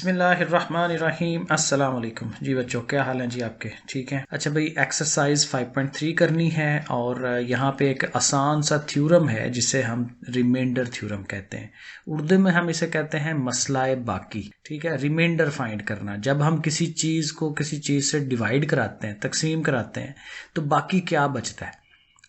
बिस्मिल्लाहिर्रहमानिर्रहीम अस्सलाम वालेकुम जी बच्चों, क्या हाल है जी आपके? ठीक है। अच्छा भाई, एक्सरसाइज 5.3 करनी है और यहाँ पे एक आसान सा थ्योरम है जिसे हम रिमाइंडर थ्योरम कहते हैं। उर्दू में हम इसे कहते हैं मसलाए बाकी। ठीक है, रिमाइंडर फाइंड करना। जब हम किसी चीज़ को किसी चीज़ से डिवाइड कराते हैं, तकसीम कराते हैं, तो बाकी क्या बचता है।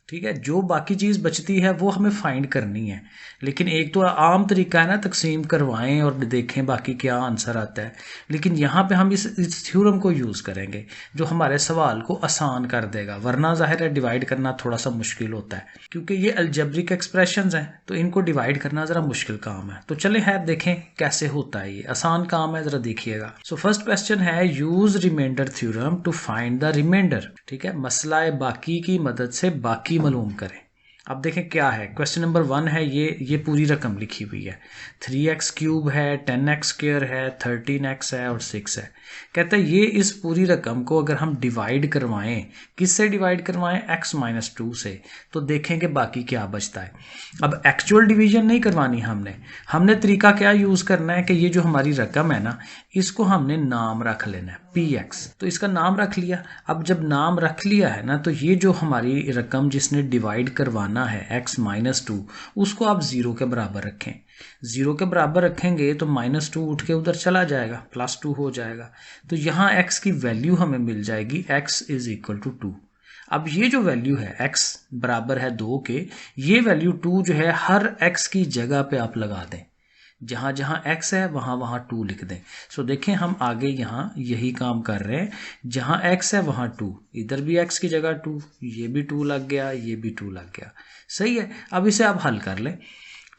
ठीक है, जो बाकी चीज़ बचती है वो हमें फाइंड करनी है। लेकिन एक तो आम तरीका है ना, तकसीम करवाएं और देखें बाकी क्या आंसर आता है। लेकिन यहाँ पे हम इस थ्योरम को यूज़ करेंगे जो हमारे सवाल को आसान कर देगा। वरना जाहिर है डिवाइड करना थोड़ा सा मुश्किल होता है, क्योंकि ये अलजेब्रिक एक्सप्रेशंस हैं, तो इनको डिवाइड करना ज़रा मुश्किल काम है। तो चले है देखें कैसे होता है। ये आसान काम है, ज़रा देखिएगा। सो फर्स्ट क्वेश्चन है, use remainder theorem to find the remainder. ठीक है, मसला बाकी की मदद से बाकी मालूम करें। अब देखें क्या है। क्वेश्चन नंबर 1 है, ये पूरी रकम लिखी हुई है। 3x क्यूब है, 10x स्क्वायर है, 13x है और 6 है। कहता है ये इस पूरी रकम को अगर हम डिवाइड करवाएं, किससे डिवाइड करवाएं? x-2 से, तो देखेंगे बाकी क्या बचता है। अब एक्चुअल डिवीजन नहीं करवानी हमने तरीका क्या यूज़ करना है कि ये जो हमारी रकम है ना, इसको हमने नाम रख लेना है px। तो इसका नाम रख लिया। अब जब नाम रख लिया है ना, तो ये जो हमारी रकम जिसने डिवाइड करवाना है x-2, उसको आप 0 के बराबर रखें। 0 के बराबर रखेंगे तो -2 उठ के उधर चला जाएगा, +2 हो जाएगा। तो यहाँ x की वैल्यू हमें मिल जाएगी, x = 2। अब ये जो वैल्यू है x बराबर है 2 के, ये वैल्यू 2 जो है हर x की जगह पे आप लगा दें। जहाँ जहाँ x है वहाँ वहाँ 2 लिख दें। सो देखें हम आगे यहाँ यही काम कर रहे हैं। जहाँ x है वहाँ 2, इधर भी x की जगह 2, ये भी 2 लग गया, ये भी 2 लग गया। सही है। अब इसे आप हल कर लें।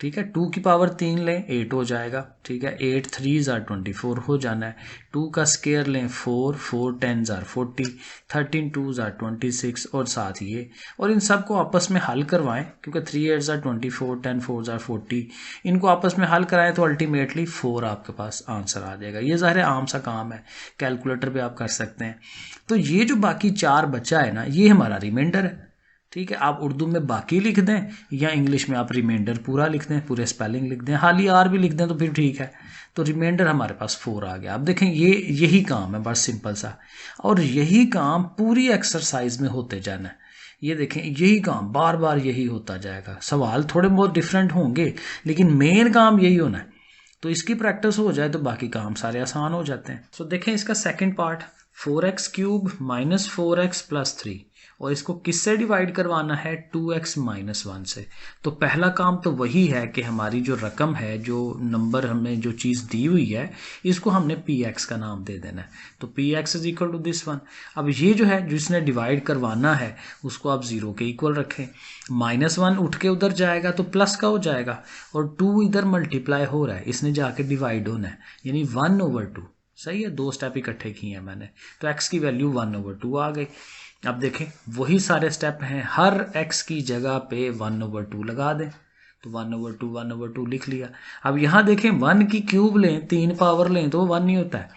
ठीक है, 2 की पावर 3 लें, 8 हो जाएगा। ठीक है, 8 3s are 24 हो जाना है। 2 का स्क्वायर लें, 4 4 10s are 40, 13 2s are 26 और साथ ये। और इन सब को आपस में हल करवाएं, क्योंकि 3 8s are 24, 10 4s are 40। इनको आपस में हल कराएं तो अल्टीमेटली 4 आपके पास आंसर आ जाएगा। ये ज़ाहिर है आम सा काम है, कैलकुलेटर पे आप कर सकते हैं। तो ये जो बाकी 4 बचा है ना, ये हमारा रिमाइंडर है। ठीक है, आप उर्दू में बाकी लिख दें या इंग्लिश में आप रिमाइंडर पूरा लिख दें, पूरे स्पेलिंग लिख दें, हाली आर भी लिख दें तो फिर ठीक है। तो रिमाइंडर हमारे पास 4 आ गया। अब देखें यही काम है, बस सिंपल सा। और यही काम पूरी एक्सरसाइज में होते जाना है। ये देखें, यही काम बार बार यही होता जाएगा। सवाल थोड़े बहुत डिफरेंट होंगे, लेकिन मेन काम यही होना है। तो इसकी प्रैक्टिस हो जाए तो बाकी काम सारे आसान हो जाते हैं। सो देखें इसका second part, 4x cube -4x + 3, और इसको किससे डिवाइड करवाना है? 2x - 1 से। तो पहला काम तो वही है कि हमारी जो रकम है, जो नंबर हमें जो चीज़ दी हुई है, इसको हमने px का नाम दे देना है। तो px = this one। अब ये जो है जिसने डिवाइड करवाना है उसको आप 0 के इक्वल रखें। -1 उठ के उधर जाएगा तो प्लस का हो जाएगा, और 2 इधर मल्टीप्लाई हो रहा है, इसने जाके डिवाइड होना है, यानी 1/2। सही है, 2 स्टेप इकट्ठे किए हैं मैंने। तो x की वैल्यू 1/2 आ गई। अब देखें वही सारे स्टेप हैं, हर x की जगह पे 1/2 लगा दें। तो 1/2 1/2 लिख लिया। अब यहाँ देखें 1 की क्यूब लें, 3 पावर लें तो 1 नहीं होता है।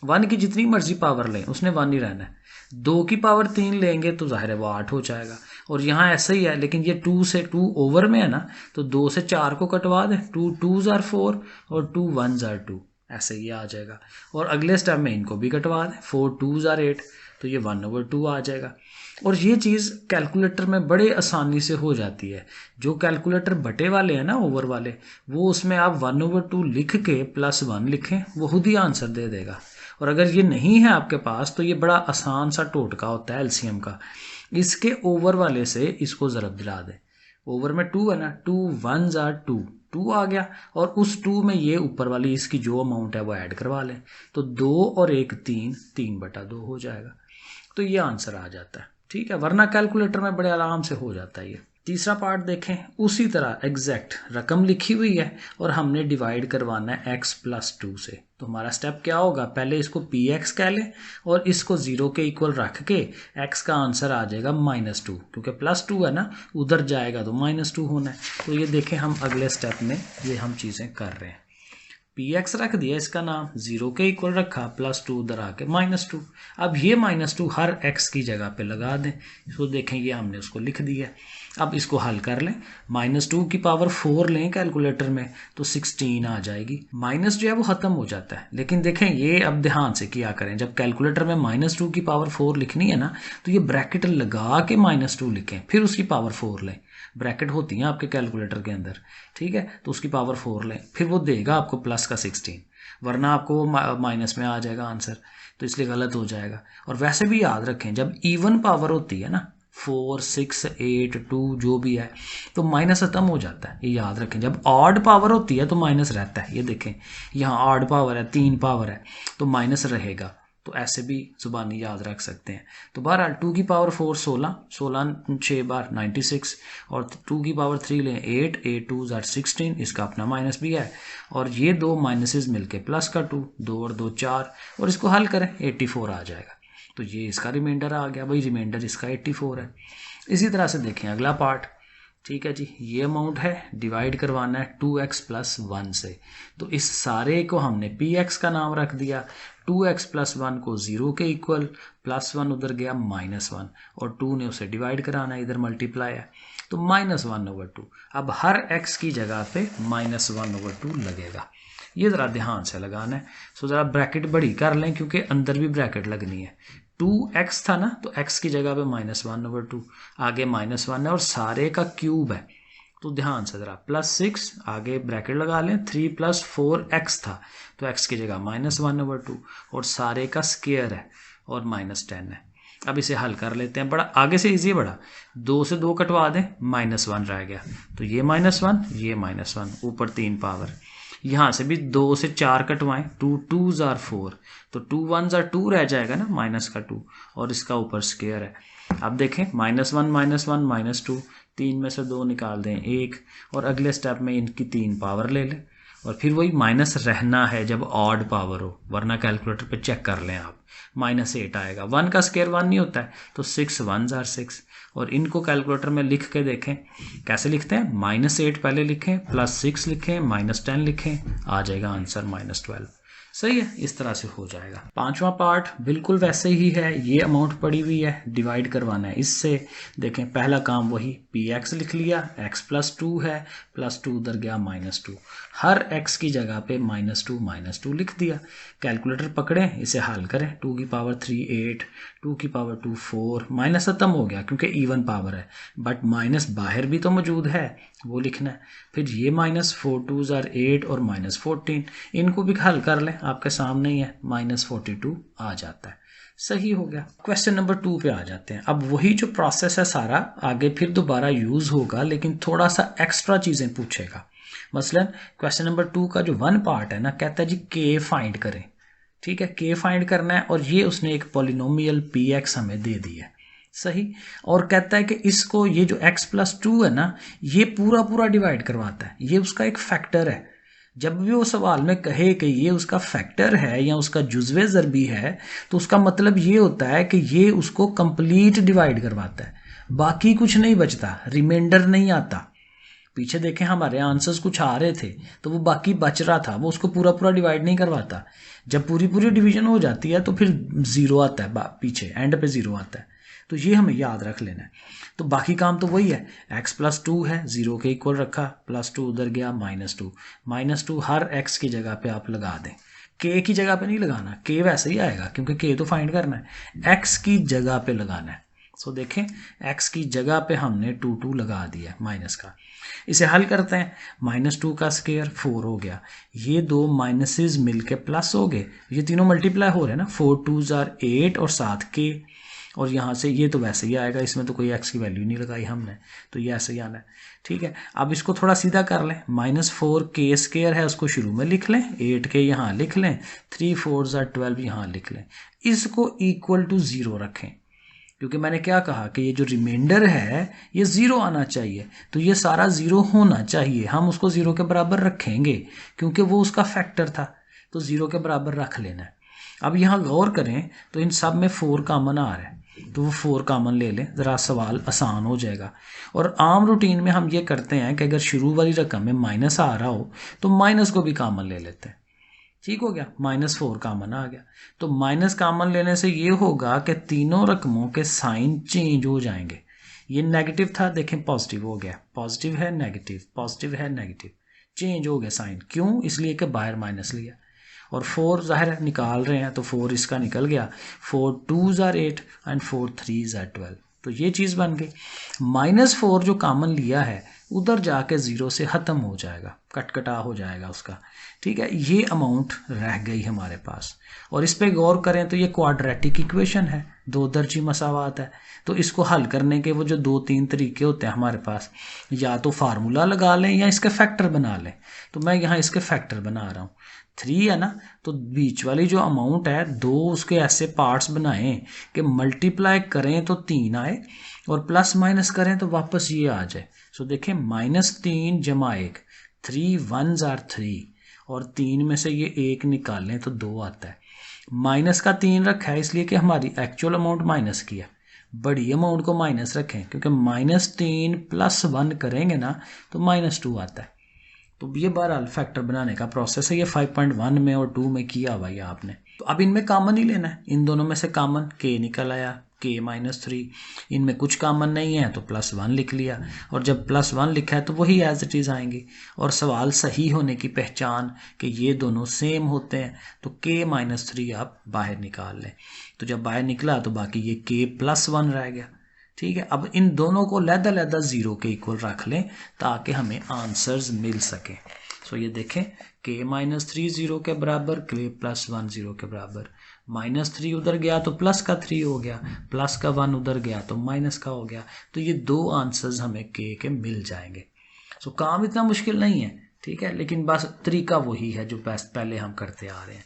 1 की जितनी मर्जी पावर लें उसने 1 ही रहना है। 2 की पावर 3 लेंगे तो जाहिर है वो 8 हो जाएगा। और यहाँ ऐसा ही है, लेकिन ये 2 से 2 ओवर में है ना, तो 2 से 4 को कटवा दें। 2 2s are 4 और 2 1s are 2, ऐसे ही आ जाएगा। और अगले स्टेप में इनको भी कटवा दें। 4 2s are 8, तो ये 1/2 आ जाएगा। और ये चीज़ कैलकुलेटर में बड़े आसानी से हो जाती है। जो कैलकुलेटर बटे वाले हैं ना, ओवर वाले, वो उसमें आप 1/2 लिख के +1 लिखें, वो खुद ही आंसर दे देगा। और अगर ये नहीं है आपके पास तो ये बड़ा आसान सा टोटका होता है एलसीएम का। इसके ओवर वाले से इसको ज़रब दिला दें। ओवर में 2 है ना, 2 1s are 2, 2 आ गया। और उस 2 में ये ऊपर वाली इसकी जो अमाउंट है वो ऐड करवा लें। तो 2 और 1 3, 3/2 हो जाएगा। तो ये आंसर आ जाता है। ठीक है, वरना कैलकुलेटर में बड़े आराम से हो जाता है ये। तीसरा पार्ट देखें, उसी तरह एग्जैक्ट रकम लिखी हुई है और हमने डिवाइड करवाना है x + 2 से। तो हमारा स्टेप क्या होगा? पहले इसको px कह लें और इसको 0 के इक्वल रख के x का आंसर आ जाएगा -2, क्योंकि +2 है ना, उधर जाएगा तो -2 होना है। तो ये देखें हम अगले स्टेप में ये हम चीज़ें कर रहे हैं। px रख दिया इसका नाम, 0 के इक्वल रखा, +2 उधर आके -2। अब ये -2 हर x की जगह पे लगा दें। इसको देखें, ये हमने उसको लिख दिया। अब इसको हल कर लें, -2 की पावर 4 लें कैलकुलेटर में तो 16 आ जाएगी। माइनस जो है वो ख़त्म हो जाता है, लेकिन देखें ये अब ध्यान से किया करें, जब कैलकुलेटर में -2 की पावर 4 लिखनी है ना, तो ये ब्रैकेट लगा के -2 लिखें, फिर उसकी पावर 4 लें। ब्रैकेट होती है आपके कैलकुलेटर के अंदर, ठीक है, तो उसकी पावर 4 लें, फिर वो देगा आपको प्लस का 16, वरना आपको माइनस में आ जाएगा आंसर, तो इसलिए गलत हो जाएगा। और वैसे भी याद रखें, जब इवन पावर होती है ना, 4, 6, 8, 2 जो भी है, तो माइनस खत्म हो जाता है, ये याद रखें। जब ऑड पावर होती है तो माइनस रहता है, ये देखें यहाँ ऑड पावर है, 3 पावर है, तो माइनस रहेगा। तो ऐसे भी जुबानी याद रख सकते हैं। तो बहरहाल 2 की पावर 4 16, 6 बार 96, और 2 की पावर 3 लें 8, 8 2 16, इसका अपना माइनस भी है, और ये दो माइनसेस मिलके प्लस का 2, 2 और 2 4, और इसको हल करें 84 आ जाएगा। तो ये इसका रिमाइंडर आ गया भाई, रिमाइंडर इसका 84 है। इसी तरह से देखें अगला पार्ट, ठीक है जी, ये अमाउंट है, डिवाइड करवाना है 2x + 1 से। तो इस सारे को हमने px का नाम रख दिया, 2x + 1 को 0 के इक्वल, +1 उधर गया -1, और 2 ने उसे डिवाइड कराना है, इधर मल्टीप्लाई है, तो -1/2। अब हर x की जगह पे -1/2 लगेगा। ये ज़रा ध्यान से लगाना है। सो ज़रा ब्रैकेट बड़ी कर लें, क्योंकि अंदर भी ब्रैकेट लगनी है। 2x था ना, तो x की जगह पे -1/2, आगे -1 है और सारे का क्यूब है, तो ध्यान से ज़रा +6 आगे ब्रैकेट लगा लें, 3 + 4x था, तो x की जगह -1/2, और सारे का स्क्वायर है और -10 है। अब इसे हल कर लेते हैं, बड़ा आगे से इजी है, बड़ा 2 से 2 कटवा दें, -1 रह गया, तो ये -1, ये -1, ऊपर 3 पावर, यहाँ से भी 2 से 4 कटवाएं, 2 2s are 4, तो 2 1s are 2 रह जाएगा ना, माइनस का 2, और इसका ऊपर स्क्वायर है। अब देखें -1 -1 -2, 3 में से 2 निकाल दें 1, और अगले स्टेप में इनकी 3 पावर ले लें, और फिर वही माइनस रहना है जब ऑड पावर हो, वरना कैलकुलेटर पे चेक कर लें आप, -8 आएगा। 1 का स्क्वायर 1 नहीं होता है, तो 6 1s are 6, और इनको कैलकुलेटर में लिख के देखें कैसे लिखते हैं, -8 पहले लिखें, +6 लिखें, -10 लिखें, आ जाएगा आंसर -12। सही है, इस तरह से हो जाएगा। पांचवा पार्ट बिल्कुल वैसे ही है, ये अमाउंट पड़ी हुई है, डिवाइड करवाना है इससे। देखें पहला काम वही, px लिख लिया, x + 2 है, +2 उधर गया -2, हर x की जगह पे -2 लिख दिया। कैलकुलेटर पकड़ें, इसे हल करें, 2 की पावर 3 8, 2 की पावर 2 4, माइनस खत्म हो गया क्योंकि इवन पावर है, बट माइनस बाहर भी तो मौजूद है, वो लिखना है। फिर ये -4 2s are 8 और -14, इनको भी हल कर लें, आपके सामने ही है, -42 आ जाता है। सही हो गया। क्वेश्चन नंबर 2 पे आ जाते हैं। अब वही जो प्रोसेस है सारा आगे फिर दोबारा यूज होगा, लेकिन थोड़ा सा एक्स्ट्रा चीजें पूछेगा। मसलन क्वेश्चन नंबर 2 का जो 1 पार्ट है ना, कहता है जी k फाइंड करें, ठीक है, k फाइंड करना है, और ये उसने एक पॉलिनोमियल px हमें दे दी है, सही, और कहता है कि इसको, ये जो x + 2 है ना, ये पूरा डिवाइड करवाता है, ये उसका एक फैक्टर है। जब भी वो सवाल में कहे कि ये उसका फैक्टर है या उसका जुज़वे ज़रबी है, तो उसका मतलब ये होता है कि ये उसको कंप्लीट डिवाइड करवाता है, बाकी कुछ नहीं बचता, रिमाइंडर नहीं आता। पीछे देखें हमारे आंसर्स कुछ आ रहे थे, तो वो बाकी बच रहा था, वो उसको पूरा डिवाइड नहीं करवाता। जब पूरी डिवीजन हो जाती है तो फिर 0 आता है, पीछे एंड पे 0 आता है, तो ये हमें याद रख लेना है। तो बाकी काम तो वही है, x + 2 है, 0 के इक्वल रखा, +2 उधर गया -2 हर x की जगह पे आप लगा दें, k की जगह पे नहीं लगाना, k वैसे ही आएगा क्योंकि k तो फाइंड करना है, x की जगह पे लगाना है। सो देखें x की जगह पे हमने 2 लगा दिया माइनस का। इसे हल करते हैं, -2 का स्क्वायर 4 हो गया, ये दो माइनसेस मिलके प्लस हो गए, ये तीनों मल्टीप्लाई हो रहे हैं ना, 4 2s are 8 और साथ k, और यहाँ से ये तो वैसे ही आएगा, इसमें तो कोई x की वैल्यू नहीं लगाई हमने, तो ये ऐसे ही आना है, ठीक है। अब इसको थोड़ा सीधा कर लें, -4k² है, उसको शुरू में लिख लें, 8k यहाँ लिख लें, 3 4s are 12 यहाँ लिख लें, इसको इक्वल टू 0 रखें, क्योंकि मैंने क्या कहा कि ये जो रिमाइंडर है ये 0 आना चाहिए, तो ये सारा 0 होना चाहिए, हम उसको 0 के बराबर रखेंगे क्योंकि वो उसका फैक्टर था, तो 0 के बराबर रख लेना है। अब यहाँ गौर करें तो इन सब में 4 कॉमन आ रहा है, तो वो 4 कॉमन ले लें, ज़रा सवाल आसान हो जाएगा। और आम रूटीन में हम ये करते हैं कि अगर शुरू वाली रकम में माइनस आ रहा हो तो माइनस को भी कॉमन ले लेते हैं, ठीक हो गया, -4 कॉमन आ गया। तो माइनस कॉमन लेने से ये होगा कि तीनों रकमों के साइन चेंज हो जाएंगे। ये नेगेटिव था, देखें पॉजिटिव हो गया, पॉजिटिव है नेगेटिव, पॉजिटिव है नेगेटिव, चेंज हो गया साइन। क्यों? इसलिए कि बाहर माइनस लिया। और 4 ज़ाहिर है निकाल रहे हैं तो 4 इसका निकल गया, 4 2s are 8 and 4 3s are 12। तो ये चीज़ बन गई। -4 जो कॉमन लिया है उधर जाके 0 से ख़त्म हो जाएगा, कटकटा हो जाएगा उसका। ठीक है, ये अमाउंट रह गई हमारे पास। और इस पे गौर करें तो ये क्वाड्रेटिक इक्वेशन है, दो दर्जी मसावात है। तो इसको हल करने के वो जो 2-3 तरीके होते हैं हमारे पास, या तो फार्मूला लगा लें या इसके फैक्टर बना लें। तो मैं यहाँ इसके फैक्टर बना रहा हूँ। 3 है ना, तो बीच वाली जो अमाउंट है दो उसके ऐसे पार्ट्स बनाएं कि मल्टीप्लाई करें तो 3 आए और प्लस माइनस करें तो वापस ये आ जाए। सो देखें, -3 जमा 1, 3 1s are 3 और 3 में से ये 1 निकालें तो 2 आता है। माइनस का 3 रखा है इसलिए कि हमारी एक्चुअल अमाउंट माइनस की है, बड़ी अमाउंट को माइनस रखें क्योंकि -3 + 1 करेंगे ना तो -2 आता है। तो ये बहरहाल फैक्टर बनाने का प्रोसेस है, ये 5.1 में और 2 में किया हुआ है आपने। तो अब इनमें कॉमन ही लेना है, इन दोनों में से कॉमन k निकल आया, k -3। इनमें कुछ कॉमन नहीं है तो +1 लिख लिया, और जब +1 लिखा है तो वही एज इट इज़ आएंगी। और सवाल सही होने की पहचान कि ये दोनों सेम होते हैं, तो k -3 आप बाहर निकाल लें। तो जब बाहर निकला तो बाकी ये k +1 रह गया। ठीक है, अब इन दोनों को लहदा 0 के इक्वल रख लें ताकि हमें आंसर्स मिल सके। सो ये देखें, k -3 0 के बराबर, k +1 0 के बराबर। -3 उधर गया तो प्लस का 3 हो गया, प्लस का 1 उधर गया तो माइनस का हो गया। तो ये दो आंसर्स हमें k के मिल जाएंगे। सो काम इतना मुश्किल नहीं है, ठीक है, लेकिन बस तरीका वही है जो पहले हम करते आ रहे हैं।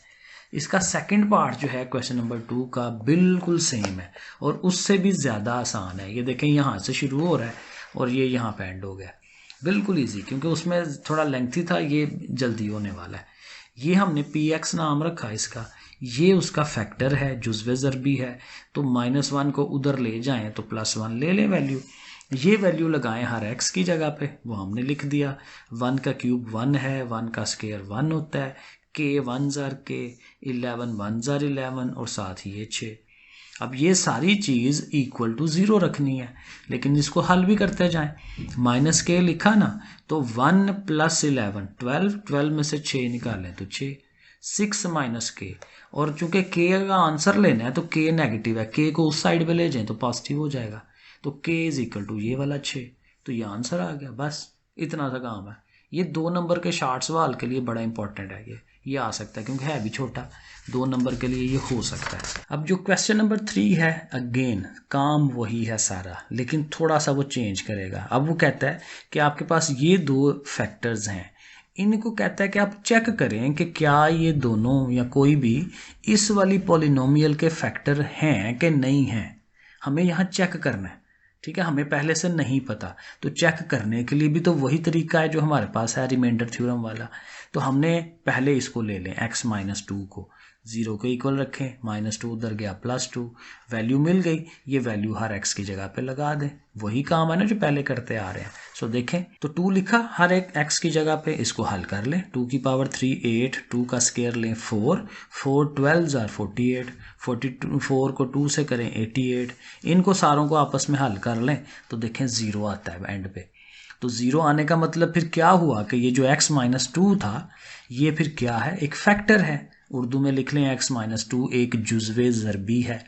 इसका सेकंड पार्ट जो है क्वेश्चन नंबर 2 का बिल्कुल सेम है और उससे भी ज़्यादा आसान है। ये देखें, यहाँ से शुरू हो रहा है और ये यहाँ पे एंड हो गया, बिल्कुल इजी, क्योंकि उसमें थोड़ा लेंथी था, ये जल्दी होने वाला है। ये हमने px नाम रखा इसका, ये उसका फैक्टर है, जुज़्वे ज़रबी है। तो -1 को उधर ले जाएं तो +1 ले लें वैल्यू, ये वैल्यू लगाएं हर x की जगह पे, वो हमने लिख दिया। 1 का क्यूब 1 है, 1 का स्क्वायर 1 होता है, k 1s are k, 11 1s are 11 और साथ ही ये 6। अब ये सारी चीज़ इक्वल टू 0 रखनी है, लेकिन इसको हल भी करते जाएं। -k लिखा ना, तो 1 + 11 12, 12 में से 6 निकालें तो 6, 6 - k। और चूंकि k का आंसर लेना है तो k नेगेटिव है, k को उस साइड पे ले जाएं तो पॉजिटिव हो जाएगा। तो k = ये वाला 6, तो ये आंसर आ गया। बस इतना सा काम है। ये 2 नंबर के शार्ट सवाल के लिए बड़ा इंपॉर्टेंट है, ये आ सकता है क्योंकि है भी छोटा, 2 नंबर के लिए ये हो सकता है। अब जो क्वेश्चन नंबर 3 है, अगेन काम वही है सारा, लेकिन थोड़ा सा वो चेंज करेगा। अब वो कहता है कि आपके पास ये 2 फैक्टर्स हैं, इनको कहता है कि आप चेक करें कि क्या ये दोनों या कोई भी इस वाली पॉलिनोमियल के फैक्टर हैं कि नहीं हैं। हमें यहाँ चेक करना है, ठीक है, हमें पहले से नहीं पता। तो चेक करने के लिए भी तो वही तरीका है जो हमारे पास है, रिमाइंडर थ्योरम वाला। तो हमने पहले इसको ले लें, x - 2 को 0 के इक्वल रखें, -2 उधर गया +2, वैल्यू मिल गई, ये वैल्यू हर x की जगह पे लगा दें। वही काम है ना जो पहले करते आ रहे हैं। सो देखें, तो 2 लिखा हर एक x की जगह पे, इसको हल कर लें। 2 की पावर 3 8, 2 का स्क्वायर लें 4, 4 12s are 48, 44 को 2 से करें 88, इनको सारों को आपस में हल कर लें तो देखें 0 आता है एंड पे। तो 0 आने का मतलब फिर क्या हुआ कि ये जो x - 2 था, ये फिर क्या है, एक फैक्टर है। उर्दू में लिख लें x - 2 एक जुज़्वे ज़रबी है,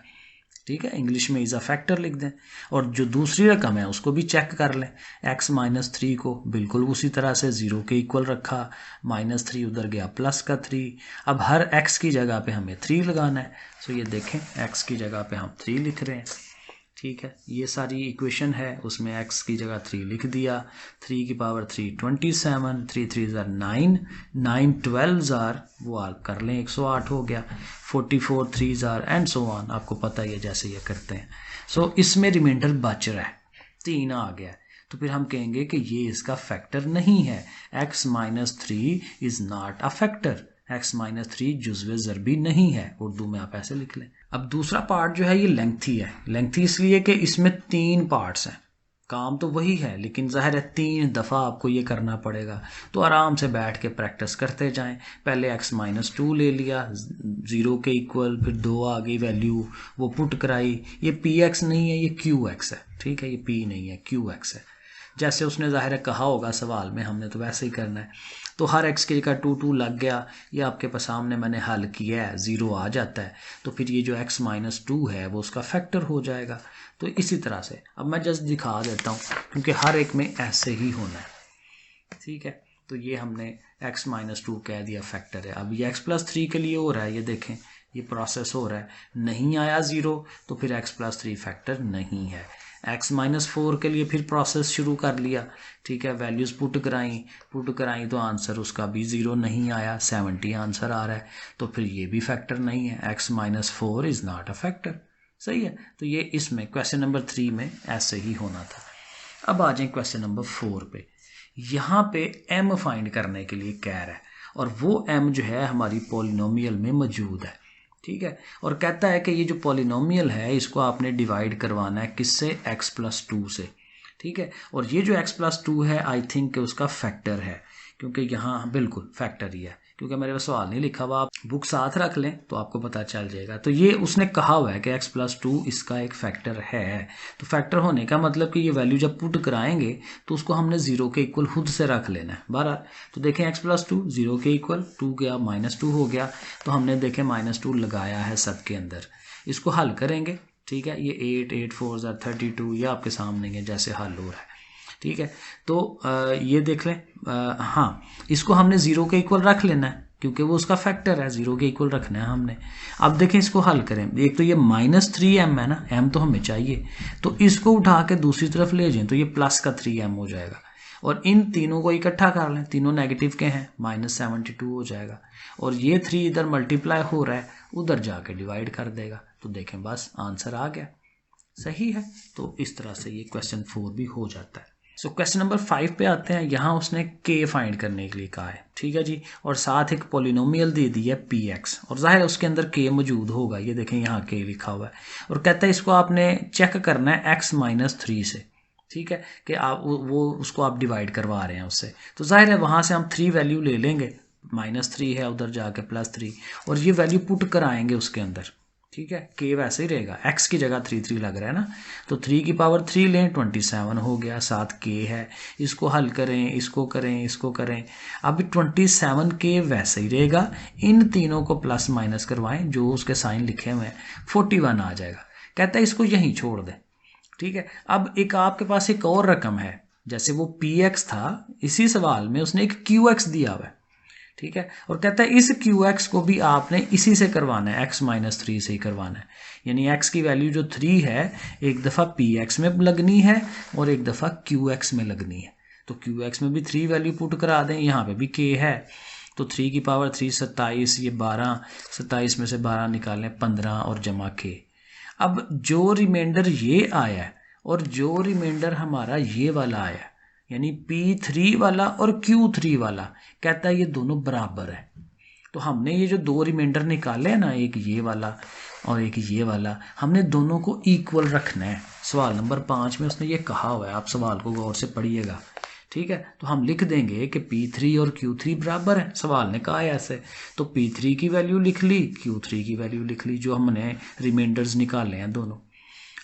ठीक है, इंग्लिश में इज़ अ फैक्टर लिख दें। और जो दूसरी रकम है उसको भी चेक कर लें, x - 3 को बिल्कुल उसी तरह से 0 के इक्वल रखा, -3 उधर गया प्लस का 3। अब हर x की जगह पे हमें 3 लगाना है। सो ये देखें, x की जगह पे हम 3 लिख रहे हैं, ठीक है, ये सारी इक्वेशन है, उसमें x की जगह 3 लिख दिया। 3 की power 3 27, 3 3s are 9, 9 12s are, वो आप कर लें 108 हो गया, 44 3s are and so on, आपको पता ही है जैसे ये करते हैं। सो इसमें रिमाइंडर बच रहा है, 3 आ गया, तो फिर हम कहेंगे कि ये इसका फैक्टर नहीं है। x - 3 is not a factor, x - 3 जुज़्वे ज़रबी नहीं है, उर्दू में आप ऐसे लिख लें। अब दूसरा पार्ट जो है ये लेंथी है, लेंथी इसलिए कि इसमें 3 पार्ट्स हैं, काम तो वही है, लेकिन ज़ाहिर है 3 दफ़ा आपको ये करना पड़ेगा। तो आराम से बैठ के प्रैक्टिस करते जाएं। पहले x-2 ले लिया 0 के इक्वल, फिर 2 आ गई वैल्यू, वो पुट कराई। ये px नहीं है, ये qx है, ठीक है, ये p नहीं है, qx है। जैसे उसने ज़ाहिर है कहा होगा सवाल में, हमने तो वैसे ही करना है। तो हर x की जगह 2 2 लग गया। ये आपके पास सामने मैंने हल किया है, 0 आ जाता है। तो फिर ये जो x-2 है वो उसका फैक्टर हो जाएगा। तो इसी तरह से अब मैं जस्ट दिखा देता हूँ, क्योंकि हर एक में ऐसे ही होना है, ठीक है। तो ये हमने x-2 कह दिया फैक्टर है। अब ये x+3 के लिए हो रहा है, ये देखें ये प्रोसेस हो रहा है, नहीं आया 0 तो फिर x+3 फैक्टर नहीं है। x-4 के लिए फिर प्रोसेस शुरू कर लिया, ठीक है, वैल्यूज़ पुट कराई तो आंसर उसका भी 0 नहीं आया, 70 आंसर आ रहा है, तो फिर ये भी फैक्टर नहीं है। x-4 is not a factor, सही है। तो ये इसमें क्वेश्चन नंबर 3 में ऐसे ही होना था। अब आ जाए क्वेश्चन नंबर 4 पे। यहाँ पे m फाइंड करने के लिए कह रहा है, और वो m जो है हमारी पॉलिनोमियल में मौजूद है, ठीक है। और कहता है कि ये जो पॉलिनोमियल है इसको आपने डिवाइड करवाना है किससे, x+2 से, ठीक है। और ये जो x+2 है आई थिंक उसका फैक्टर है, क्योंकि यहाँ बिल्कुल फैक्टर ही है, क्योंकि मेरे पास सवाल नहीं लिखा हुआ, आप बुक साथ रख लें तो आपको पता चल जाएगा। तो ये उसने कहा हुआ है कि x+2 इसका एक फैक्टर है। तो फैक्टर होने का मतलब कि ये वैल्यू जब पुट कराएंगे तो उसको हमने 0 के इक्वल खुद से रख लेना है बहरहाल। तो देखें x+2 0 के इक्वल, 2 गया -2 हो गया, तो हमने देखें -2 लगाया है सबके अंदर। इसको हल करेंगे, ठीक है। ये 8 8 4 32, ये आपके सामने है जैसे हल हो रहा है, ठीक है। तो ये देख लें, हाँ इसको हमने 0 के इक्वल रख लेना है, क्योंकि वो उसका फैक्टर है, 0 के इक्वल रखना है हमने। अब देखें इसको हल करें, एक तो ये -3m है ना, m तो हमें चाहिए, तो इसको उठा के दूसरी तरफ ले जाएं तो ये प्लस का 3m हो जाएगा। और इन तीनों को इकट्ठा कर लें, तीनों नेगेटिव के हैं, -72 हो जाएगा। और ये 3 इधर मल्टीप्लाई हो रहा है, उधर जाके डिवाइड कर देगा। तो देखें बस आंसर आ गया, सही है। तो इस तरह से ये क्वेश्चन 4 भी हो जाता है। सो क्वेश्चन नंबर 5 पे आते हैं। यहाँ उसने k फाइंड करने के लिए कहा है, ठीक है जी, और साथ एक पॉलिनोमियल दे दी है px, और जाहिर है उसके अंदर k मौजूद होगा, ये देखें यहाँ k लिखा हुआ है। और कहता है इसको आपने चेक करना है x-3 से, ठीक है, कि आप वो उसको आप डिवाइड करवा रहे हैं उससे। तो जाहिर है वहाँ से हम 3 वैल्यू ले लेंगे, -3 है, उधर जाके +3, और ये वैल्यू पुट कराएंगे उसके अंदर, ठीक है। k वैसे ही रहेगा, x की जगह 3 3 लग रहा है ना, तो 3 की पावर 3 लें, 27 हो गया, साथ k है। इसको हल करें, इसको करें, इसको करें। अब 27k वैसे ही रहेगा, इन तीनों को प्लस माइनस करवाएं, जो उसके साइन लिखे हुए हैं, 41 आ जाएगा। कहता है इसको यहीं छोड़ दें, ठीक है। अब एक आपके पास एक और रकम है, जैसे वो px था, इसी सवाल में उसने एक qx दिया हुआ है, ठीक है। और कहता है इस qx को भी आपने इसी से करवाना है, x-3 से ही करवाना है। यानी x की वैल्यू जो 3 है, एक दफ़ा px में लगनी है और एक दफ़ा qx में लगनी है। तो qx में भी 3 वैल्यू पुट करा दें, यहाँ पे भी k है, तो 3 की पावर 3 27, ये 12, 27 में से 12 निकालें 15 और जमा k। अब जो रिमाइंडर ये आया है और जो रिमाइंडर हमारा ये वाला आया, यानी P3 वाला और Q3 वाला, कहता है ये दोनों बराबर है। तो हमने ये जो 2 रिमाइंडर निकाले हैं ना, एक ये वाला और एक ये वाला, हमने दोनों को इक्वल रखना है। सवाल नंबर 5 में उसने ये कहा हुआ है, आप सवाल को गौर से पढ़िएगा, ठीक है। तो हम लिख देंगे कि P3 और Q3 बराबर है, सवाल ने कहा है ऐसे। तो P3 की वैल्यू लिख ली, Q3 की वैल्यू लिख ली, जो हमने रिमाइंडर्स निकाले हैं दोनों।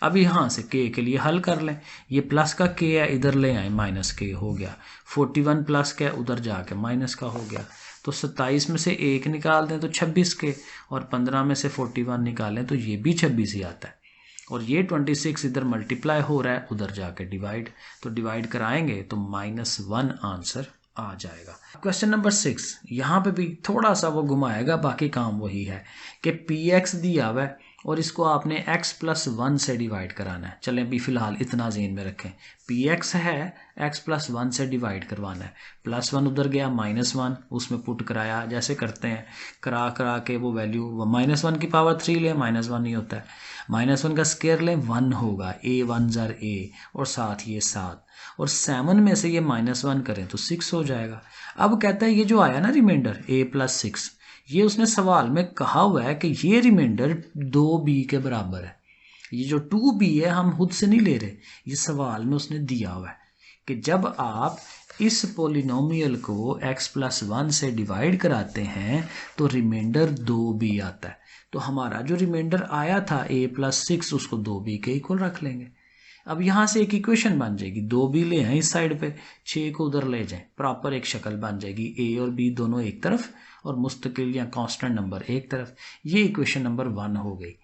अब यहाँ से k के लिए हल कर लें, ये प्लस का k है, इधर ले आए, माइनस k हो गया, 41 प्लस का उधर जाके माइनस का हो गया। तो 27 में से 1 निकाल दें तो 26 के, और 15 में से 41 निकालें तो ये भी 26 ही आता है। और ये 26 इधर मल्टीप्लाई हो रहा है, उधर जाके डिवाइड, तो डिवाइड कराएंगे तो -1 आंसर आ जाएगा। क्वेश्चन नंबर 6, यहाँ पे भी थोड़ा सा वो घुमाएगा, बाकी काम वही है कि px दिया हुआ है और इसको आपने x+1 से डिवाइड कराना है। चलें अभी फ़िलहाल इतना ज़हन में रखें, px है, x+1 से डिवाइड करवाना है, +1 उधर गया, -1 उसमें पुट कराया, जैसे करते हैं, करा के वो वैल्यू, -1 की पावर 3 लें, -1 ही होता है, -1 का स्क्वायर लें, 1 होगा, a1 ज़र a, और साथ ये 7, और 7 में से ये -1 करें तो 6 हो जाएगा। अब कहता है ये जो आया ना रिमाइंडर a+6, ये उसने सवाल में कहा हुआ है कि ये रिमाइंडर 2b के बराबर है। ये जो 2b है हम खुद से नहीं ले रहे, ये सवाल में उसने दिया हुआ है कि जब आप इस पोलिनोमियल को x+1 से डिवाइड कराते हैं तो रिमाइंडर 2b आता है। तो हमारा जो रिमाइंडर आया था a+6 उसको 2b के इक्वल रख लेंगे। अब यहाँ से एक इक्वेशन बन जाएगी, 2b ले आए इस साइड पे, 6 को उधर ले जाएं, प्रॉपर एक शक्ल बन जाएगी, a और b दोनों एक तरफ और मुस्तकिल या कांस्टेंट नंबर एक तरफ। ये इक्वेशन नंबर 1 हो गई।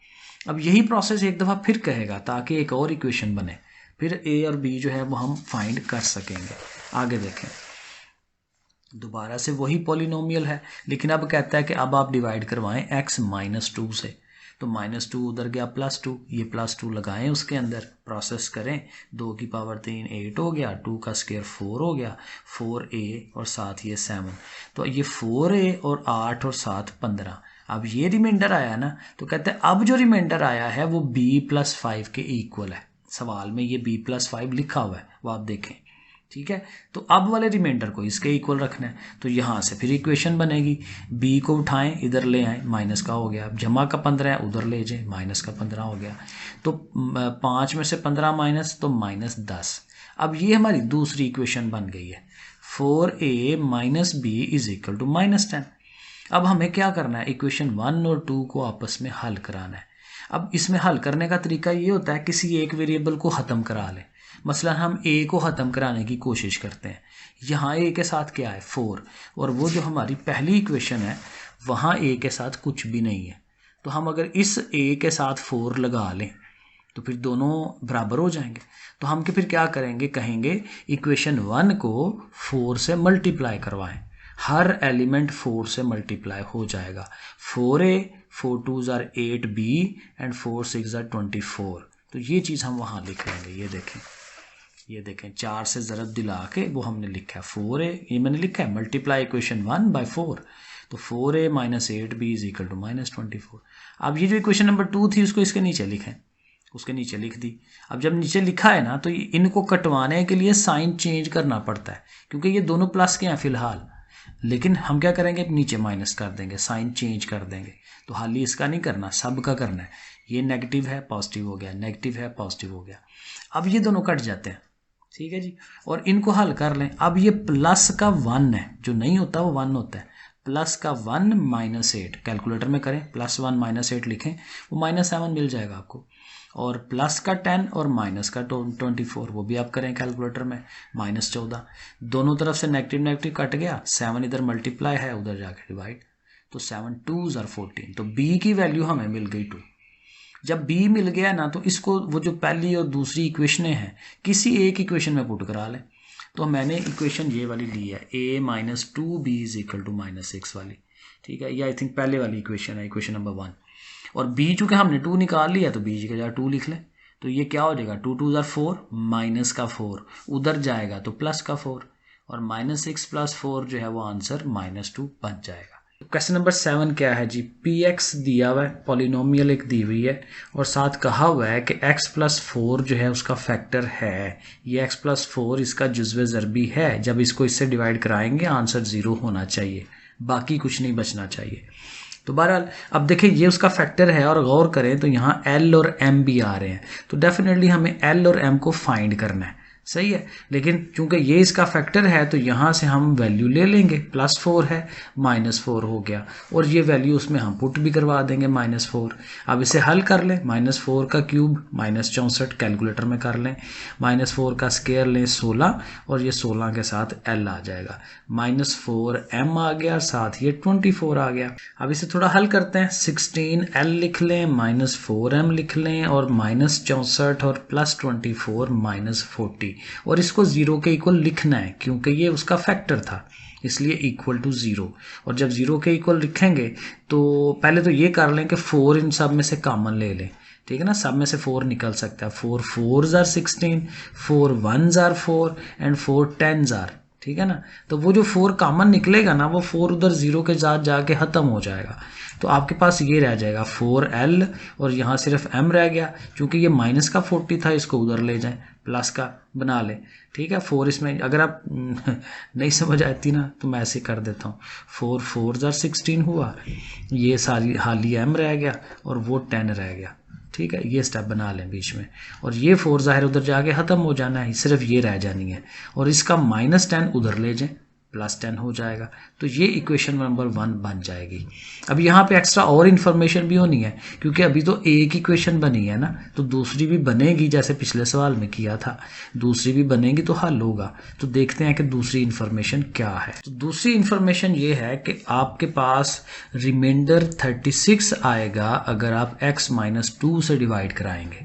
अब यही प्रोसेस एक दफ़ा फिर कहेगा ताकि एक और इक्वेशन बने, फिर a और b जो है वो हम फाइंड कर सकेंगे। आगे देखें, दोबारा से वही पॉलिनोमियल है, लेकिन अब कहता है कि अब आप डिवाइड करवाएं x-2 से। तो -2 उधर गया +2, ये +2 लगाएं उसके अंदर, प्रोसेस करें, 2 की पावर 3 8 हो गया, 2 का स्क्वायर 4 हो गया, 4a और साथ ये 7, तो ये 4a और 8 और साथ 15। अब ये रिमाइंडर आया ना, तो कहते हैं अब जो रिमाइंडर आया है वो b+5 के इक्वल है। सवाल में ये b+5 लिखा हुआ है, वो आप देखें, ठीक है। तो अब वाले रिमाइंडर को इसके इक्वल रखना है, तो यहाँ से फिर इक्वेशन बनेगी, b को उठाएं इधर ले आएं, माइनस का हो गया, जमा का 15 है उधर ले जाएं, माइनस का 15 हो गया, तो 5 में से 15 माइनस तो -10। अब ये हमारी दूसरी इक्वेशन बन गई है, 4a - b = -10। अब हमें क्या करना है, इक्वेशन 1 और 2 को आपस में हल कराना है। अब इसमें हल करने का तरीका ये होता है किसी एक वेरिएबल को ख़त्म करा लें। मसलन हम a को ख़त्म कराने की कोशिश करते हैं, यहाँ a के साथ क्या है 4, और वो जो हमारी पहली इक्वेशन है वहाँ a के साथ कुछ भी नहीं है। तो हम अगर इस a के साथ 4 लगा लें तो फिर दोनों बराबर हो जाएंगे। तो हम फिर क्या करेंगे, कहेंगे इक्वेशन 1 को 4 से मल्टीप्लाई करवाएं, हर एलिमेंट 4 से मल्टीप्लाई हो जाएगा। 4a 4 2s are 8b and 4 6 are 24। तो ये चीज़ हम वहाँ लिख लेंगे, ये देखें 4 से ज़रब दिला के वो हमने लिखा है 4a, ये मैंने लिखा है मल्टीप्लाई इक्वेशन 1 by 4, तो 4a - 8b = -24। अब ये जो इक्वेशन नंबर 2 थी उसको इसके नीचे लिखें, उसके नीचे लिख दी। अब जब नीचे लिखा है ना तो इनको कटवाने के लिए साइन चेंज करना पड़ता है, क्योंकि ये दोनों प्लस के हैं फ़िलहाल, लेकिन हम क्या करेंगे नीचे माइनस कर देंगे, साइन चेंज कर देंगे। तो हाल ही इसका नहीं करना, सब का करना है। ये नेगेटिव है पॉजिटिव हो गया, नेगेटिव है पॉजिटिव हो गया। अब ये दोनों कट जाते हैं, ठीक है जी, और इनको हल कर लें। अब ये प्लस का 1 है, जो नहीं होता वो 1 होता है, प्लस का 1 -8 कैलकुलेटर में करें, +1 -8 लिखें, वो -7 मिल जाएगा आपको। और प्लस का 10 और माइनस का 24 वो भी आप करें कैलकुलेटर में, -14। दोनों तरफ से नेगेटिव नेगेटिव कट गया, 7 इधर मल्टीप्लाई है उधर जाके डिवाइड, तो 7 2s are 14। तो b की वैल्यू हमें मिल गई 2। जब b मिल गया ना तो इसको वो जो पहली और दूसरी इक्वेशनें हैं किसी एक इक्वेशन में पुट करा लें। तो मैंने इक्वेशन ये वाली ली है, a - 2b = -6 वाली, ठीक है। ये आई थिंक पहले वाली इक्वेशन है, इक्वेशन नंबर 1। और b चूँकि हमने 2 निकाल लिया तो b की जगह 2 लिख लें। तो ये क्या हो जाएगा, 2 2s are 4, माइनस का 4 उधर जाएगा तो प्लस का 4, और -6 + 4 जो है वो आंसर -2 बन जाएगा। क्वेश्चन नंबर 7 क्या है जी, px दिया हुआ है, पॉलिनोमियल एक दी हुई है और साथ कहा हुआ है कि x+4 जो है उसका फैक्टर है। ये x+4 इसका जुज़्व ज़रबी है, जब इसको इससे डिवाइड कराएंगे आंसर 0 होना चाहिए, बाकी कुछ नहीं बचना चाहिए। तो बहरहाल अब देखिए ये उसका फैक्टर है, और गौर करें तो यहाँ l और m भी आ रहे हैं, तो डेफिनेटली हमें l और m को फाइंड करना है, सही है। लेकिन चूंकि ये इसका फैक्टर है तो यहाँ से हम वैल्यू ले लेंगे, +4 है -4 हो गया, और ये वैल्यू उसमें हम पुट भी करवा देंगे -4। अब इसे हल कर लें, -4 का क्यूब -64 कैलकुलेटर में कर लें, -4 का स्क्वायर लें 16, और ये 16 के साथ l आ जाएगा, -4m आ गया, साथ ये 24 आ गया। अब इसे थोड़ा हल करते हैं, 16l लिख लें, -4m लिख लें, और -64 और +24 -40, और इसको 0 के इक्वल लिखना है क्योंकि ये उसका फैक्टर था, इसलिए इक्वल टू 0। और जब 0 के इक्वल लिखेंगे तो पहले तो ये कर लें कि 4 इन सब में से कॉमन ले लें, ठीक है ना, सब में से 4 निकल सकता है। 4 4s are 16, 4 1s are 4 and 4 10s are, ठीक है ना। तो वो जो 4 कॉमन निकलेगा ना वो 4 उधर 0 के साथ जाके ख़त्म हो जाएगा, तो आपके पास ये रह जाएगा 4l, और यहाँ सिर्फ m रह गया, क्योंकि ये माइनस का 40 था, इसको उधर ले जाएं, प्लस का बना लें, ठीक है। 4 इसमें अगर आप नहीं समझ आती ना तो मैं ऐसे कर देता हूँ, 4 4s are 16 हुआ, ये सारी हाली m रह गया और वो 10 रह गया, ठीक है, ये स्टेप बना लें बीच में, और ये 4 ज़ाहिर उधर जाके ख़त्म हो जाना है, सिर्फ ये रह जानी है, और इसका -10 उधर ले जाएं, +10 हो जाएगा। तो ये इक्वेशन नंबर 1 बन जाएगी। अब यहाँ पे एक्स्ट्रा और इन्फॉर्मेशन भी होनी है, क्योंकि अभी तो एक इक्वेशन बनी है ना, तो दूसरी भी बनेगी, जैसे पिछले सवाल में किया था, दूसरी भी बनेगी तो हल होगा। तो देखते हैं कि दूसरी इन्फॉर्मेशन क्या है। तो दूसरी इन्फॉर्मेशन ये है कि आपके पास रिमाइंडर 36 आएगा अगर आप x-2 से डिवाइड कराएंगे।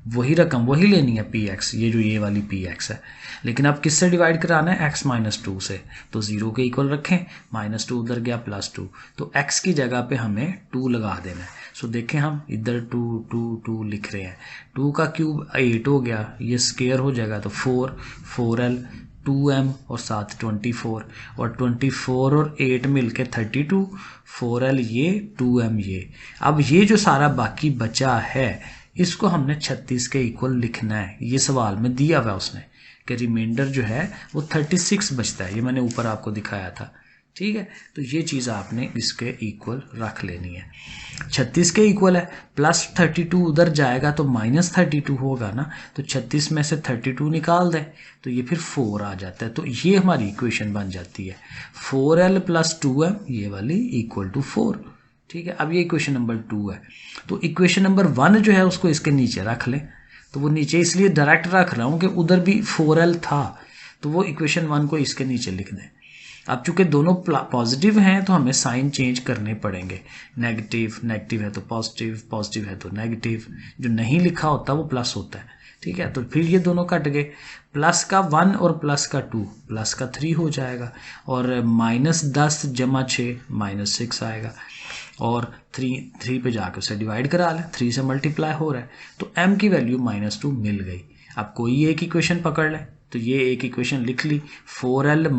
वही रकम वही लेनी है px, ये वाली px है, लेकिन आप किससे डिवाइड कराना है, x-2 से। तो 0 के इक्वल रखें, -2 उधर गया +2, तो x की जगह पे हमें 2 लगा देना है। सो देखें हम इधर 2 2 2 लिख रहे हैं, 2 का क्यूब 8 हो गया, ये स्क्वायर हो जाएगा तो 4 4l 2m और साथ 24, और 24 और 8 मिलके 32, 4l ये 2m ये। अब ये जो सारा बाकी बचा है इसको हमने 36 के इक्वल लिखना है। ये सवाल में दिया हुआ उसने कि रिमाइंडर जो है वो 36 बचता है, ये मैंने ऊपर आपको दिखाया था, ठीक है। तो ये चीज़ आपने इसके इक्वल रख लेनी है। 36 के इक्वल है, +32 उधर जाएगा तो -32 होगा ना, तो 36 में से 32 निकाल दें तो ये फिर 4 आ जाता है। तो ये हमारी इक्वेशन बन जाती है 4l + 2m ये वाली = 4, ठीक है। अब ये इक्वेशन नंबर 2 है। तो इक्वेशन नंबर 1 जो है उसको इसके नीचे रख लें, तो वो नीचे इसलिए डायरेक्ट रख रहा हूँ कि उधर भी 4l था, तो वो इक्वेशन 1 को इसके नीचे लिख दें। अब चूंकि दोनों पॉजिटिव हैं तो हमें साइन चेंज करने पड़ेंगे, नेगेटिव है तो पॉजिटिव है तो नेगेटिव, जो नहीं लिखा होता वो प्लस होता है, ठीक है। तो फिर ये दोनों कट गए, प्लस का 1 और प्लस का 2 प्लस का 3 हो जाएगा, और -10 + 6 -6 आएगा, और 3 पे जाकर उसे डिवाइड करा लें, 3 से मल्टीप्लाई हो रहा है, तो m की वैल्यू -2 मिल गई। अब कोई एक इक्वेशन पकड़ लें, तो ये एक इक्वेशन लिख ली 4l -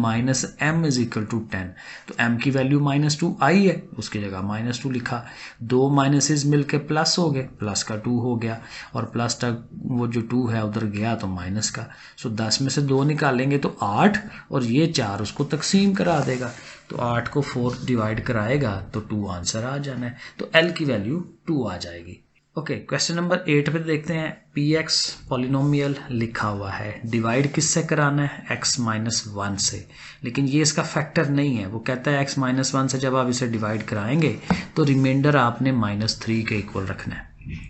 m = 10, तो m की वैल्यू -2 आई है, उसकी जगह -2 लिखा, 2 माइनसेस मिलके प्लस हो गए, प्लस का 2 हो गया, और प्लस तक वो जो 2 है उधर गया तो माइनस का। सो 10 में से 2 निकालेंगे तो 8, और ये 4 उसको तकसीम करा देगा, तो 8 को 4 डिवाइड कराएगा तो 2 आंसर आ जाना है, तो l की वैल्यू 2 आ जाएगी। ओके, क्वेश्चन नंबर 8 पे देखते हैं। px पॉलिनोमियल लिखा हुआ है, डिवाइड किससे कराना है, x-1 से, लेकिन ये इसका फैक्टर नहीं है। वो कहता है x-1 से जब आप इसे डिवाइड कराएंगे तो रिमाइंडर आपने -3 के इक्वल रखना है।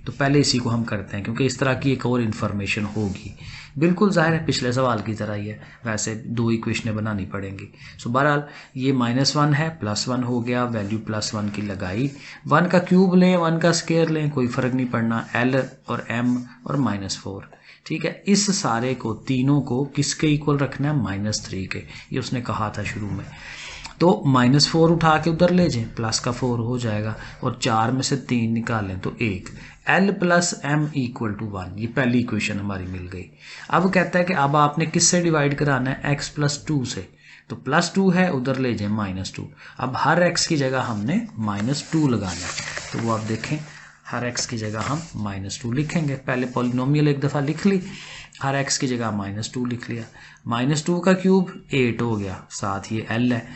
तो पहले इसी को हम करते हैं, क्योंकि इस तरह की एक और इन्फॉर्मेशन होगी। बिल्कुल जाहिर है पिछले सवाल की तरह ही है, वैसे 2 इक्वेशनें बनानी पड़ेंगी। सो बहरहाल ये -1 है, +1 हो गया, वैल्यू +1 की लगाई, 1 का क्यूब लें 1 का स्क्वायर लें, कोई फ़र्क नहीं पड़ना, l और m और -4, ठीक है। इस सारे को तीनों को किसके इक्वल रखना है, -3 के, ये उसने कहा था शुरू में। तो -4 उठा के उधर ले जाएं, प्लस का 4 हो जाएगा, और 4 में से 3 निकालें तो 1, l + m = 1, ये पहली इक्वेशन हमारी मिल गई। अब कहता है कि अब आपने किससे डिवाइड कराना है, x + 2 से, तो +2 है उधर ले जाएं -2, अब हर x की जगह हमने -2 लगाना है, तो वो आप देखें हर x की जगह हम -2 लिखेंगे। पहले पॉलिनोमियल एक दफ़ा लिख ली, हर x की जगह -2 लिख लिया, -2 का क्यूब 8 हो गया, साथ ये l है,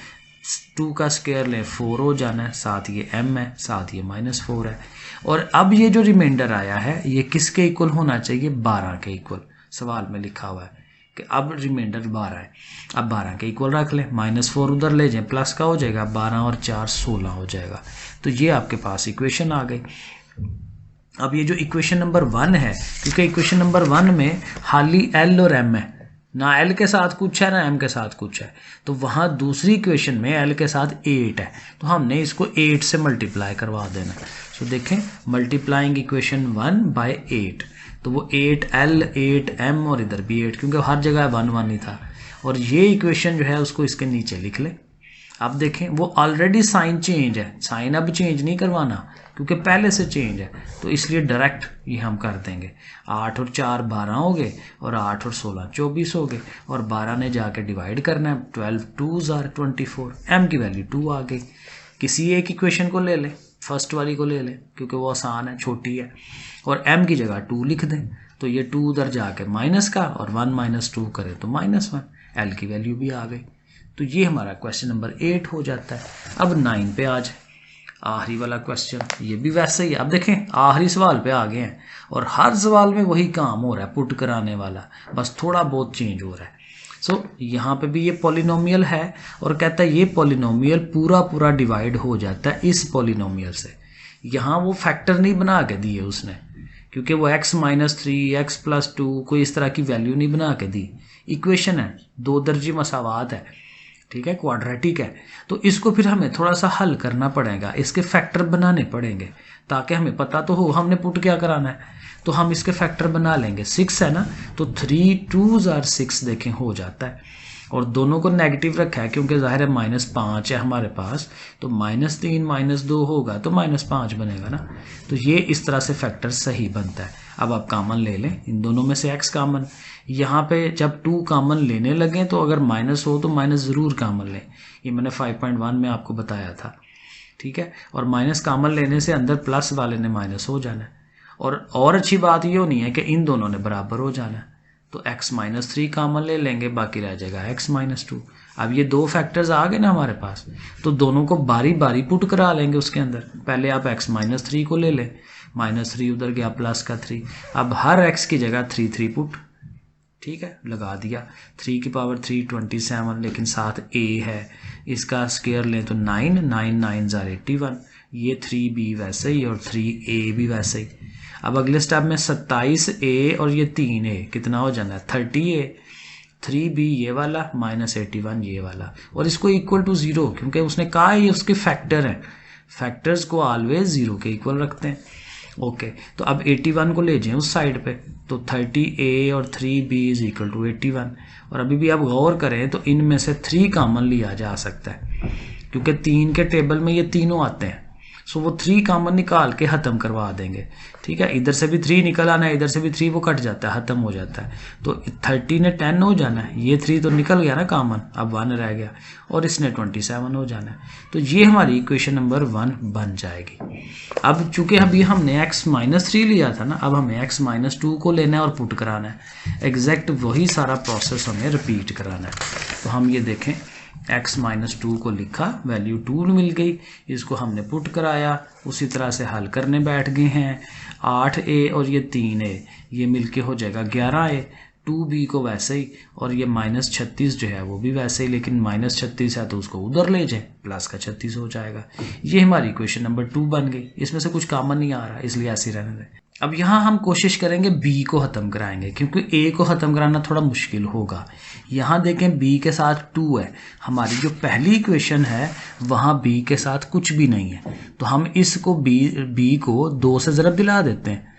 2 का स्क्वायर लें 4 हो जाना है, साथ ये m है, साथ ये -4 है, और अब ये जो रिमाइंडर आया है ये किसके इक्वल होना चाहिए, 12 के इक्वल। सवाल में लिखा हुआ है कि अब रिमाइंडर 12 है, अब 12 के इक्वल रख लें, -4 उधर ले जाएं, प्लस का हो जाएगा, 12 और 4 16 हो जाएगा। तो ये आपके पास इक्वेशन आ गई। अब ये जो इक्वेशन नंबर 1 है, क्योंकि इक्वेशन नंबर 1 में खाली l और m है, ना l के साथ कुछ है ना m के साथ कुछ है, तो वहाँ दूसरी इक्वेशन में l के साथ 8 है, तो हमने इसको 8 से मल्टीप्लाई करवा देना। सो देखें, मल्टीप्लाइंग इक्वेशन 1 बाय 8, तो वो 8l 8m और इधर भी 8, क्योंकि हर जगह 1 1 ही था, और ये इक्वेशन जो है उसको इसके नीचे लिख ले। अब देखें वो ऑलरेडी साइन चेंज है, साइन अब चेंज नहीं करवाना क्योंकि पहले से चेंज है, तो इसलिए डायरेक्ट ये हम कर देंगे। 8 और 4 12 हो गए, और 8 और 16 24 हो गए, और 12 ने जाके डिवाइड करना है, 12 2s are 24, m की वैल्यू 2 आ गई। किसी एक इक्वेशन को ले लें, फर्स्ट वाली को ले लें क्योंकि वो आसान है, छोटी है, और m की जगह 2 लिख दें, तो ये 2 उधर जाके माइनस का, और 1 - 2 करें तो -1, l की वैल्यू भी आ गई। तो ये हमारा क्वेश्चन नंबर 8 हो जाता है। अब 9 पे आ जाए। आखिरी वाला क्वेश्चन, ये भी वैसे ही। अब देखें आखिरी सवाल पे आ गए हैं और हर सवाल में वही काम हो रहा है, पुट कराने वाला, बस थोड़ा बहुत चेंज हो रहा है। सो यहाँ पे भी ये पॉलिनोमियल है और कहता है ये पॉलिनोमियल पूरा पूरा डिवाइड हो जाता है इस पॉलिनोमियल से। यहाँ वो फैक्टर नहीं बना के दिए उसने, क्योंकि वो x-3 x+2 कोई इस तरह की वैल्यू नहीं बना के दी। इक्वेशन है, 2 दर्जी मसावात है, ठीक है, क्वाड्रेटिक है। तो इसको फिर हमें थोड़ा सा हल करना पड़ेगा, इसके फैक्टर बनाने पड़ेंगे ताकि हमें पता तो हो हमने पुट क्या कराना है। तो हम इसके फैक्टर बना लेंगे। 6 है ना, तो 3 2s are 6 देखें हो जाता है, और दोनों को नेगेटिव रखा है क्योंकि जाहिर है -5 है हमारे पास, तो -3 -2 होगा तो -5 बनेगा ना। तो ये इस तरह से फैक्टर सही बनता है। अब आप कॉमन ले लें इन दोनों में से x कॉमन। यहाँ पे जब 2 कॉमन लेने लगे तो अगर माइनस हो तो माइनस ज़रूर कॉमन लें, ये मैंने 5.1 में आपको बताया था, ठीक है। और माइनस कॉमन लेने से अंदर प्लस वाले ने माइनस हो जाना है। और अच्छी बात ये नहीं है कि इन दोनों ने बराबर हो जाना है, तो x-3 कॉमन ले लेंगे, बाकी रह जाएगा x-2। अब ये 2 फैक्टर्स आ गए ना हमारे पास, तो दोनों को बारी बारी पुट करा लेंगे उसके अंदर। पहले आप x-3 को ले लें, -3 उधर गया प्लस का 3, अब हर x की जगह 3 3 पुट, ठीक है, लगा दिया। 3 की पावर 3 27, लेकिन साथ a है, इसका स्क्वायर लें तो 9 9 9 81, ये 3b वैसे ही और 3a भी वैसे ही। अब अगले स्टेप में 27a और ये 3a कितना हो जाना है 30a, 3b ये वाला -81 ये वाला, और इसको इक्वल टू 0 क्योंकि उसने कहा ये उसके फैक्टर हैं, फैक्टर्स को ऑलवेज 0 के इक्वल रखते हैं। ओके, तो अब 81 को ले जाएं उस साइड पे, तो 30a और 3b इज इक्वल टू 81। और अभी भी आप गौर करें तो इनमें से 3 कॉमन लिया जा सकता है क्योंकि 3 के टेबल में ये तीनों आते हैं, सो वो 3 कॉमन निकाल के ख़त्म करवा देंगे, ठीक है। इधर से भी 3 निकल आना है, इधर से भी 3, वो कट जाता है, ख़त्म हो जाता है। तो 30 ने 10 हो जाना है, ये 3 तो निकल गया ना कॉमन, अब 1 रह गया, और इसने 27 हो जाना है। तो ये हमारी इक्वेशन नंबर 1 बन जाएगी। अब चूंकि अभी हमने x-3 लिया था ना, अब हमें x-2 को लेना है और पुट कराना है। एग्जैक्ट वही सारा प्रोसेस हमें रिपीट कराना है। तो हम ये देखें, x-2 को लिखा, वैल्यू 2 मिल गई, इसको हमने पुट कराया, उसी तरह से हल करने बैठ गए हैं। 8a और ये 3a ये मिलके हो जाएगा 11a, 2b को वैसे ही, और ये -36 जो है वो भी वैसे ही, लेकिन -36 है तो उसको उधर ले जाए, प्लस का 36 हो जाएगा। ये हमारी इक्वेशन नंबर 2 बन गई। इसमें से कुछ कॉमन नहीं आ रहा, इसलिए ऐसे रहने दें। अब यहाँ हम कोशिश करेंगे b को ख़त्म कराएंगे, क्योंकि a को ख़त्म कराना थोड़ा मुश्किल होगा। यहाँ देखें b के साथ 2 है, हमारी जो पहली इक्वेशन है वहाँ b के साथ कुछ भी नहीं है, तो हम इसको b को 2 से ज़रब दिला देते हैं।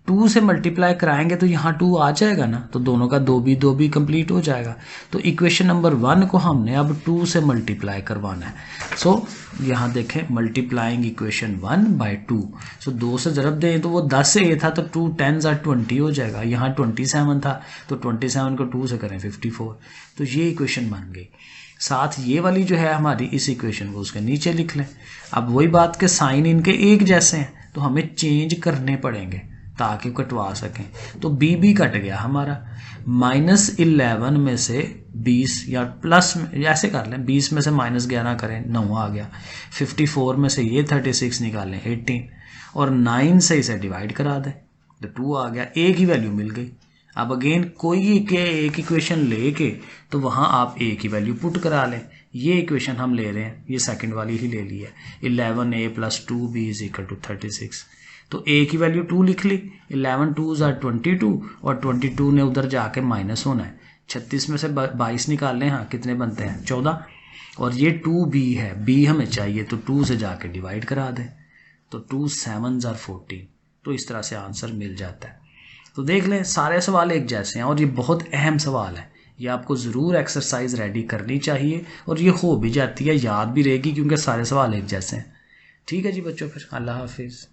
2 से मल्टीप्लाई कराएंगे तो यहाँ 2 आ जाएगा ना, तो दोनों का 2b कंप्लीट हो जाएगा। तो इक्वेशन नंबर 1 को हमने अब 2 से मल्टीप्लाई करवाना है। सो यहाँ देखें, मल्टीप्लाइंग इक्वेशन 1 बाय 2, सो 2 से ज़रब दें तो वो 10a था, तो 2 10s are 20 हो जाएगा। यहाँ 27 था, तो 27 को 2 से करें 54, तो ये इक्वेशन बन गई। साथ ये वाली जो है हमारी इस इक्वेशन को उसके नीचे लिख लें। अब वही बात के साइन इनके एक जैसे हैं, तो हमें चेंज करने पड़ेंगे ताकि कटवा सकें। तो b कट गया हमारा, -11 में से 20, या प्लस ऐसे कर लें, 20 में से -11 करें 9 आ गया, 54 में से ये 36 निकालें 18, और 9 से इसे डिवाइड करा दें तो 2 आ गया, एक ही वैल्यू मिल गई। अब अगेन कोई एक इक्वेशन लेके तो वहाँ आप एक ही वैल्यू पुट करा लें। ये इक्वेशन हम ले रहे हैं, ये सेकंड वाली ही ले ली है, 11a + 2b = 36, तो a की वैल्यू 2 लिख ली, 11 2s are 22, और 22 ने उधर जाके माइनस होना है। 36 में से 22 निकाल लें, हाँ कितने बनते हैं 14, और ये 2b है, b हमें चाहिए, तो 2 से जाके डिवाइड करा दें, तो 2 7s are 14, तो इस तरह से आंसर मिल जाता है। तो देख लें सारे सवाल एक जैसे हैं, और ये बहुत अहम सवाल है, ये आपको ज़रूर एक्सरसाइज रेडी करनी चाहिए, और ये हो भी जाती है, याद भी रहेगी क्योंकि सारे सवाल एक जैसे हैं। ठीक है जी बच्चों, फिर अल्लाह हाफिज़।